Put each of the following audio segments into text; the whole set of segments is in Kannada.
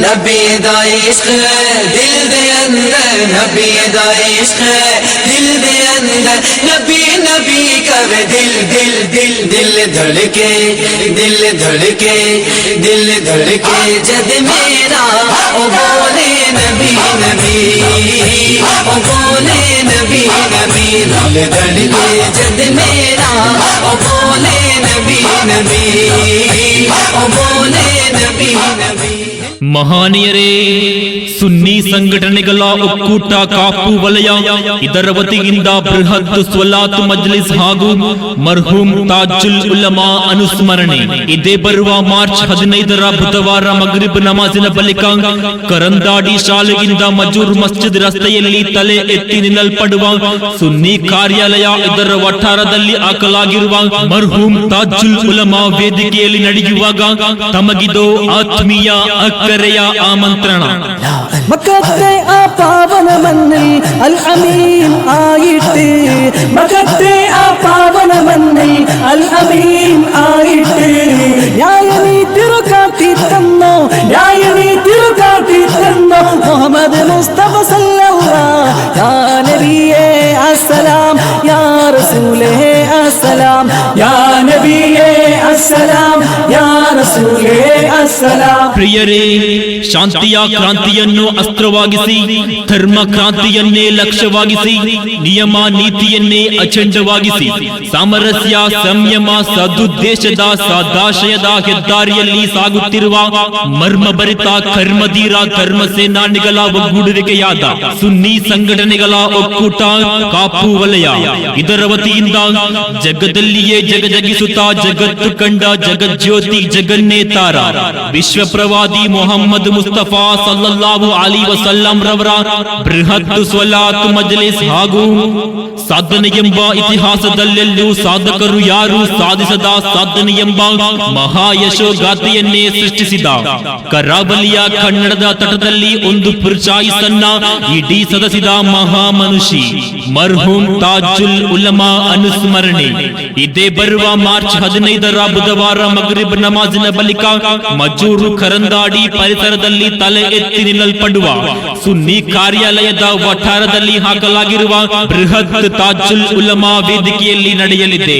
नबी दा इश्क दिल दे अंदर, नबी दा इश्क दिल दे अंदर, नबी नबी करे दिल दिल दिल दिल धड़के, दिल धड़के, दिल धड़के जद मेरा ओ बोले नबी नबी, ओ बोले नबी नबी, दिल धड़के जद मेरा ओ बोले नबी नबी, ओ बोले नबी नबी। ಮಹಾನೀಯರೇ, ಸುನ್ನಿ ಸಂಘಟನೆಗಳ ಒಕ್ಕೂಟ ಕಾಪು ವಲಯ ಇದರ ವತಿಯಿಂದ ಬೃಹತ್ ಸ್ವಲಾತ್ ಮಜ್ಲಿಸ್ ಹಾಗೂ ಮರ್ಹೂಮ್ ತಾಜುಲ್ ಉಲಮಾ ಅನುಸ್ಮರಣೆ ಇದೇ ಬರುವ ಮಾರ್ಚ್ 15ರ ಬುಧವಾರ ಮಗ್ರಿಬ್ ನಮಾಜಿನ ಬಳಿಕ ಕರಂದಾಡಿ ಶಾಲೆಯಿಂದ ಮಜೂರ್ ಮಸ್ಜಿದ್ ರಸ್ತೆಯಲ್ಲಿ ತಲೆ ಎತ್ತಿ ನಿಲ್ಲಲ್ಪಡುವ ಸುನ್ನಿ ಕಾರ್ಯಾಲಯ ಇದರ ವಠಾರದಲ್ಲಿ ಹಾಕಲಾಗಿರುವ ಮರ್ಹೂಮ್ ತಾಜುಲ್ ಉಲಮಾ ವೇದಿಕೆಯಲ್ಲಿ ನಡೆಯುವಾಗ ತಮಗಿದು ಆತ್ಮೀಯ ಅಕ್ಕರೆಯ ಆಮಂತ್ರಣ. ಮಕತ್ತೆ ಆ ಪಾವನ ಮನ್ನಿಲ್ ಅಲ್ ಅಮೀನ್ ಆಯಿಟ್ಟೆ, ಮಕತ್ತೆ ಆ ಪಾವನ ಮನ್ನಿಲ್ ಅಲ್ ಅಮೀನ್ ಆಯಿಟ್ಟೆ, ನ್ಯಾಯ ನೀತಿರು ಕಾಟಿ ತನ್ನೋ, ನ್ಯಾಯ ನೀತಿರು ಕಾಟಿ ತನ್ನೋ ಮೊಹಮ್ಮದ್ ಮುಸ್ತಫ ಸಲ್ಲಲ್ಲಾಹು ಯಾ ನಬಿಯೇ ಅಸ್ಸಲಾಂ, ಯಾ ರಸೂಲೇ ಅಸ್ಸಲಾಂ, ಯಾ ನಬಿಯೇ ಅಸ್ಸಲಾಂ, ಯಾ ರಸೂಲೇ ಅಸ್ಸಲಾಂ. ಪ್ರಿಯರೇ, ಶಾಂತಿಯ ಕ್ರಾಂತಿಯನ್ನು ಅಸ್ತ್ರವಾಗಿಸಿ, ಧರ್ಮ ಕ್ರಾಂತಿಯನ್ನೇ ಲಕ್ಷ್ಯವಾಗಿಸಿ, ನಿಯಮ ನೀತಿಯನ್ನೇ ಅಚಂಡವಾಗಿಸಿ, ಸಾಮರಸ್ಯ ಸಂಯಮ ಸದುದ್ದೇಶದ ಸದಾಶಯದ ಹೆದ್ದಾರಿಯಲ್ಲಿ ಸಾಗುತ್ತಿರುವ ಮರ್ಮಭರಿತ ಕರ್ಮಧೀರ ಧರ್ಮ ಸೇನಾನಿಗಳ ಒಗ್ಗೂಡುವಿಕೆಯಾದ ಸುನ್ನಿ ಸಂಘಟನೆಗಳ ಒಕ್ಕೂಟ ಕಾಪು ವಲಯ ಇದರ ವತಿಯಿಂದ ಜಗದಲ್ಲಿಯೇ ಜಗಜಗಿಸುತ್ತಾ ಜಗತ್ತು ಕಂಡ ಜಗಜ್ಯೋತಿ ಜಗನ್ನೇತಾರ ವಿಶ್ವ ಪ್ರವಾದಿ ಮೊಹಮ್ಮದ್ ಮುಸ್ತಫಾ ಸಲ್ಲಲ್ಲಾಹು ಅಲೈಹಿ ವಸಲ್ಲಂ ರವರ ಬೃಹತ್ ಸ್ವಲಾತ್ ಮಜ್ಲಿಸ್ ಹಾಗೂ ಸಾಧನೆ ಎಂಬ ಇತಿಹಾಸದಲ್ಲೆಲ್ಲೂ ಸಾಧಕರು ಯಾರು ಸಾಧಿಸದ ಸಾಧನೆ ಎಂಬ ಮಹಾಯಶೋಗಾಥೆಯನ್ನೇ ಸೃಷ್ಟಿಸಿದ ಕರಾವಳಿಯ ಕನ್ನಡದ ತಟದಲ್ಲಿ ಒಂದು ಪುರುಷಾಯಿಸನ್ನ ಇಡೀ ಸದಸಿದ ಮಹಾಮನುಷಿ ಮರ್ಹೂಮ್ ತಾಜುಲ್ ಉಲಮಾ ಅನುಸ್ಮರಣೆ ಇದೇ ಬರುವ ಮಾರ್ಚ್ 15ರ ಬುಧವಾರ ಮಗ್ರಿಬ್ ನಮಾಜಿನ ಬಳಿಕ ಮಜೂರು ಕರಂದಾಡಿ ಪರಿಸರದಲ್ಲಿ ತಲೆ ಎತ್ತಿ ನಿಲ್ಲಲ್ಪಡುವ ಸುನ್ನಿ ಕಾರ್ಯಾಲಯದ ವಠಾರದಲ್ಲಿ ಹಾಕಲಾಗಿರುವ ಬೃಹತ್ ತಾಜುಲ್ ಉಲಮಾ ವೇದಿಕೆಯಲ್ಲಿ ನಡೆಯಲಿದೆ.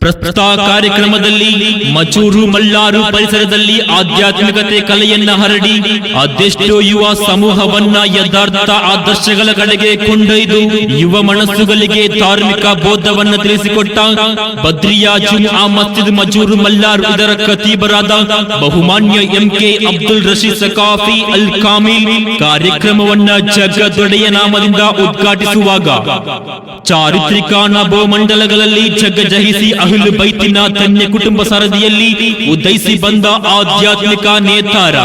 ಪ್ರಸ್ತುತ ಕಾರ್ಯಕ್ರಮದಲ್ಲಿ ಮಚೂರು ಮಲ್ಲಾರು ಪರಿಸರದಲ್ಲಿ ಆಧ್ಯಾತ್ಮಿಕತೆ ಕಲೆಯನ್ನ ಹರಡಿ ಅದೆಷ್ಟೋ ಯುವ ಸಮೂಹವನ್ನ ಯಥಾರ್ಥ ಆದರ್ಶಗಳ ಕಡೆಗೆ ಕೊಂಡೊಯ್ದು ಯುವ ಮನಸ್ಸುಗಳಿಗೆ ಧಾರ್ಮಿಕ ಬೋಧವನ್ನ ತಿಳಿಸಿಕೊಟ್ಟ ಬದ್ರಿಯಾ ಜುಮ್ಆ ಮಸ್ಜಿದ್ ಮಜೂರು ಮಲ್ಲಾರು ಇದರ ಖತೀಬರಾದ ಬಹುಮಾನ್ಯ ಎಂಕೆ ಅಬ್ದುಲ್ ರಶೀದ್ ಸಕಾಫಿ ಅಲ್ ಕಾಮಿಲ್ ಕಾರ್ಯಕ್ರಮವನ್ನ ಜಗದೊಡೆಯ ನಾಮದಿಂದ ಉದ್ಘಾಟಿಸುವಾಗ ಚಾರಿತ್ರಿಕ ನಭೋಮಂಡಲಗಳಲ್ಲಿ ಜಗಜಹಿಸಿ ಅಹ್ಲು ಬೈತಿನ ಧನ್ಯ ಕುಟುಂಬ ಸರದಿಯಲ್ಲಿ ಉದಯಿಸಿ ಬಂದ ಆಧ್ಯಾತ್ಮಿಕ ನೇತಾರ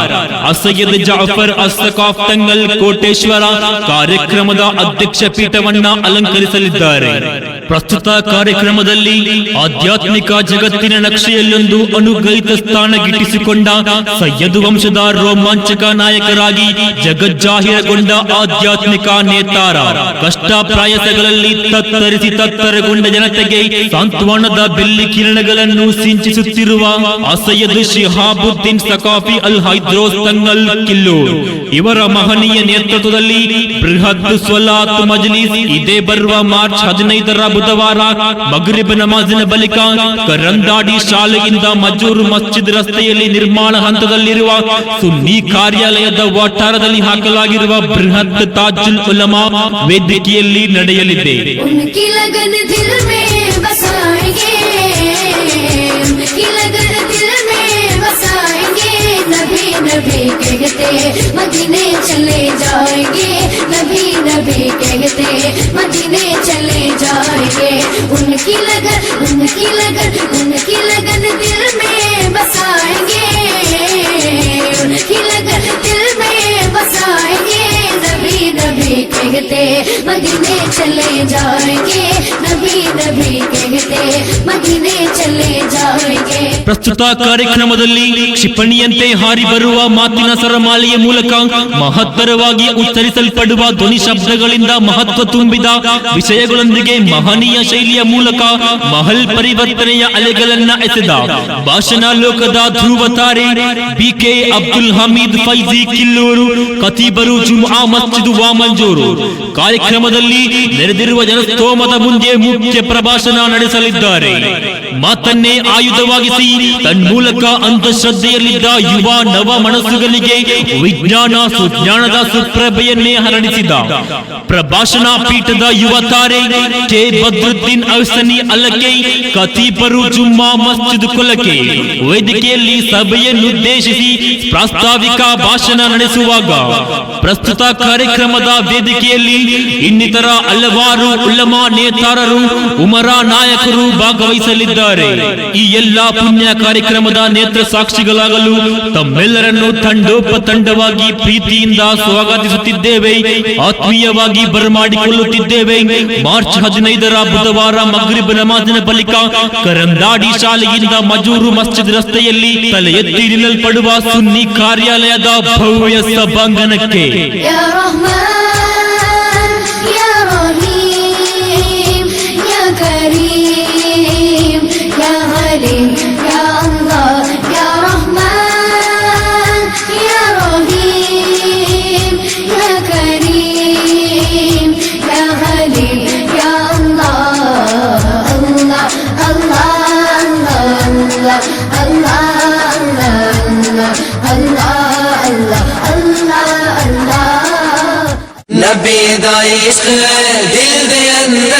ಅಸಯ್ಯದ್ ಜಾಫರ್ ಅಸ್ಸಕಾಫ್ ತಂಗಲ್ ಕೋಟೇಶ್ವರ ಕಾರ್ಯಕ್ರಮದ ಅಧ್ಯಕ್ಷ ಪೀಠವನ್ನ ಅಲಂಕರಿಸಲಿದ್ದಾರೆ. ಪ್ರಸ್ತುತ ಕಾರ್ಯಕ್ರಮದಲ್ಲಿ ಆಧ್ಯಾತ್ಮಿಕ ಜಗತ್ತಿನ ನಕ್ಷೆಯಲ್ಲೊಂದು ಅನುಗ್ರಹಿತ ಸ್ಥಾನ ಗಿಟ್ಟಿಸಿಕೊಂಡ ಸಯ್ಯದ್ ವಂಶದ ರೋಮಾಂಚಕ ನಾಯಕರಾಗಿ ಜಗಜ್ಜಾಹಿರಗೊಂಡ ಆಧ್ಯಾತ್ಮಿಕ ನೇತಾರ ಕಷ್ಟ ಪ್ರಾಯಸಗಳಲ್ಲಿ ತತ್ತರಿಸಿ ತತ್ತರಗೊಂಡ ಜನತೆಗೆ ಸಾಂತ್ವನದ ಬೆಳ್ಳಿ ಕಿರಣಗಳನ್ನು ಸಿಂಚಿಸುತ್ತಿರುವ ಅಸಯ್ಯದ್ ಶಿಹಾಬುದ್ದೀನ್ ಸಕಾಫಿ ಅಲ್ ಹೈದ್ರೋಸ್ ತಂಗಲ್ ಕಿಲ್ಲೂರ್ ಇವರ ಮಹನೀಯ ನೇತೃತ್ವದಲ್ಲಿ ಬೃಹತ್ ಸ್ವಲಾತ್ ಮಜ್ಲಿಸ್ ಇದೇ ಬರುವ ಮಾರ್ಚ್ 15ರ ಬುಧವಾರ ಮಗ್ರಿಬ್ ನಮಾಜಿನ ಬಳಿಕ ಕರಂದಾಡಿ ಶಾಲೆಯಿಂದ ಮಜೂರು ಮಸ್ಜಿದ್ ರಸ್ತೆಯಲ್ಲಿ ನಿರ್ಮಾಣ ಹಂತದಲ್ಲಿರುವ ಸುನ್ನಿ ಕಾರ್ಯಾಲಯದ ವಠಾರದಲ್ಲಿ ಹಾಕಲಾಗಿರುವ ಬೃಹತ್ ತಾಜುಲ್ ಉಲಮಾ ವೇದಿಕೆಯಲ್ಲಿ ನಡೆಯಲಿದೆ. नबी कहते मदीने चले जाएंगे, नबी नबी कहते मदीने चले जाएंगे. उनकी लगन दिल में बसाएंगे, कहते मदीने चले जाएंगे, नबी नबी कहते मदीने चले जाएंगे। ಪ್ರಸ್ತುತ ಕಾರ್ಯಕ್ರಮದಲ್ಲಿ ಕ್ಷಿಪಣಿಯಂತೆ ಹಾರಿ ಬರುವ ಮಾತಿನ ಸರಮಾಲೆಯ ಮೂಲಕ ಮಹತ್ತರವಾಗಿ ಉಚ್ಚರಿಸಲ್ಪಡುವ ಧ್ವನಿ ಶಬ್ದಗಳಿಂದ ಮಹತ್ವ ತುಂಬಿದ ವಿಷಯಗಳೊಂದಿಗೆ ಮಹನೀಯ ಶೈಲಿಯ ಮೂಲಕ ಮಹಲ್ ಪರಿವರ್ತನೆಯ ಅಲೆಗಳನ್ನ ಎಸೆದ ಭಾಷಣ ಲೋಕದ ಧ್ರುವ ತಾರೆ ಬಿಕೆ ಅಬ್ದುಲ್ ಹಮೀದ್ ಫೈಜಿ ಕಿಲ್ಲೂರು, ಖತೀಬರು ಜುಮ್ಆ ಮಸ್ಜಿದ್ ವಾಮಂಜೂರು. ಕಾರ್ಯಕ್ರಮದಲ್ಲಿ ನೆರೆದಿರುವ ಜನಸ್ತೋಮದ ಮುಂದೆ ಮುಖ್ಯ ಪ್ರಭಾಷಣ ನಡೆಸಲಿದ್ದಾರೆ. ಮಾತನ್ನೇ ಆಯುಧವಾಗಿಸಿ ತನ್ಮೂಲಕ ಅಂಧಶ್ರದ್ಧೆಯಲ್ಲಿದ್ದ ಯುವ ನವ ಮನಸ್ಸುಗಳಿಗೆ ವಿಜ್ಞಾನ ಸುಜ್ಞಾನದ ಸುಪ್ರಭೆಯನ್ನೇ ಹರಡಿಸಿದ ಪ್ರಭಾಷಣಾ ಪೀಠದ ಯುವ ತಾರೆ ಕೆ ಬದ್ರುದ್ದೀನ್ ಅಹ್ಸನಿ ಅಲಕೆ, ಖತೀಬರು ಜುಮ್ಮಾ ಮಸ್ಜಿದ್ ಕೊಲಕೆ ವೇದಿಕೆಯಲ್ಲಿ ಸಭೆಯನ್ನುದ್ದೇಶಿಸಿ ಪ್ರಾಸ್ತಾವಿಕ ಭಾಷಣ ನಡೆಸುವಾಗ ಪ್ರಸ್ತುತ ಕಾರ್ಯಕ್ರಮದ ವೇದಿಕೆಯಲ್ಲಿ ಇನ್ನಿತರ ಹಲವಾರು ಉಲಮಾ ನೇತಾರರು, ಉಮರಾ ನಾಯಕರು ಭಾಗವಹಿಸಲಿದ್ದಾರೆ. ಈ ಎಲ್ಲಾ ಪುಣ್ಯ ಕಾರ್ಯಕ್ರಮದ ನೇತ್ರ ಸಾಕ್ಷಿಗಳಾಗಲು ತಮ್ಮೆಲ್ಲರನ್ನು ತಂಡೋಪತಂಡವಾಗಿ ಪ್ರೀತಿಯಿಂದ ಸ್ವಾಗತಿಸುತ್ತಿದ್ದೇವೆ, ಆತ್ಮೀಯವಾಗಿ ಬರಮಾಡಿಕೊಳ್ಳುತ್ತಿದ್ದೇವೆ. ಮಾರ್ಚ್ 15ರ ಬುಧವಾರ ಮಗ್ರಿಬ್ ನಮಾಜಿನ ಬಳಿಕ ಕರಂದಾಡಿ ಶಾಲೆಯಿಂದ ಮಜೂರು ಮಸ್ಜಿದ್ ರಸ್ತೆಯಲ್ಲಿ ತಲೆ ಎತ್ತಿ ನಿಲ್ಲಲ್ಪಡುವ ಸುನ್ನಿ ಕಾರ್ಯಾಲಯದ ಭವ್ಯ ಸಭಾಂಗಣಕ್ಕೆ या रहमान या रहीम या करीम या हलीम या अल्लाह, या रहमान या रहीम या करीम या हलीम या अल्लाह, अल्लाह अल्लाह अल्लाह अल्लाह अल्लाह अल्लाह अल्लाह। नबी दा इश्क दिल दे अंदर